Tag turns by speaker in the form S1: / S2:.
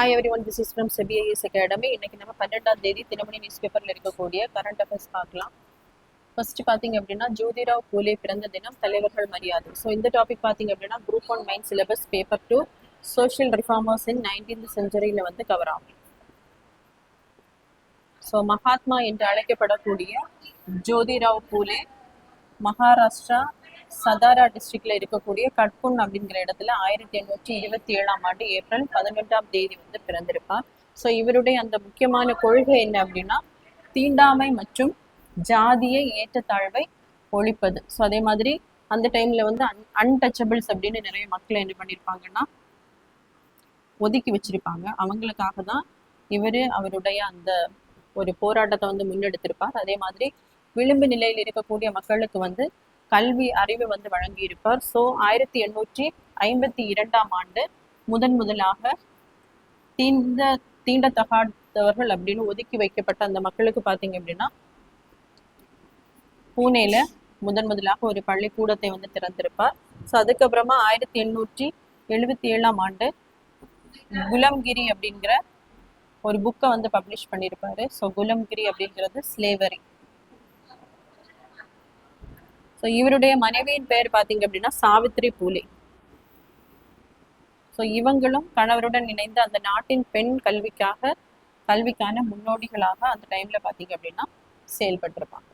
S1: Hi everyone, this is from செபிஐஎஸ் academy. இன்னைக்கு நம்ம 12ஆம் தேதி தினமணி நியூஸ் பேப்பரில் இருக்கக்கூடிய கரண்ட் அஃபேர்ஸ் பார்க்கலாம். ஃபர்ஸ்ட் பார்த்தீங்க அப்படின்னா ஜோதிராவ் பூலே பிறந்த தினம், தலைவர்கள் மரியாதை. ஸோ இந்த டாபிக் பார்த்தீங்க அப்படின்னா group 1 main syllabus paper 2 social reformers in 19th செஞ்சுரியில் வந்து கவர் ஆகும். ஸோ மகாத்மா என்று அழைக்கப்படக்கூடிய ஜோதிராவ் பூலே மகாராஷ்டிரா சதாரா டிஸ்ட்ரிக்ட்ல இருக்கக்கூடிய கட்புன் அப்படிங்கிற இடத்துல 1827ஆம் ஆண்டு ஏப்ரல் 11ஆம் தேதி வந்து பிறந்திருப்பார். ஸோ இவருடைய அந்த முக்கியமான கொள்கை என்ன அப்படின்னா தீண்டாமை மற்றும் ஜாதிய ஏற்றத்தாழ்வை ஒழிப்பது. ஸோ அதே மாதிரி அந்த டைம்ல வந்து அன்டச்சபிள்ஸ் அப்படின்னு நிறைய மக்களை என்ன பண்ணியிருப்பாங்கன்னா ஒதுக்கி வச்சிருப்பாங்க. அவங்களுக்காக தான் அவருடைய அந்த ஒரு போராட்டத்தை வந்து முன்னெடுத்திருப்பார். அதே மாதிரி விளிம்பு நிலையில் இருக்கக்கூடிய மக்களுக்கு வந்து கல்வி அறிவு வந்து வழங்கியிருப்பார். ஸோ 1852ஆம் ஆண்டு முதலாக தீண்டத்தகாதவர்கள் அப்படின்னு ஒதுக்கி வைக்கப்பட்ட அந்த மக்களுக்கு பார்த்தீங்க அப்படின்னா பூனேல முதலாக ஒரு பள்ளிக்கூடத்தை வந்து திறந்திருப்பார். ஸோ அதுக்கப்புறமா 1877ஆம் ஆண்டு குலம்கிரி அப்படிங்கிற ஒரு புக்கை வந்து பப்ளிஷ் பண்ணியிருப்பாரு. ஸோ குலம்கிரி அப்படிங்கிறது ஸ்லேவரி. ஸோ இவருடைய மனைவியின் பெயர் பார்த்தீங்க அப்படின்னா சாவித்ரி பூலே. ஸோ இவங்களும் கணவருடன் இணைந்து அந்த நாட்டின் பெண் கல்விக்கான முன்னோடிகளாக அந்த டைம்ல பார்த்தீங்க அப்படின்னா செயல்பட்டிருப்பாங்க.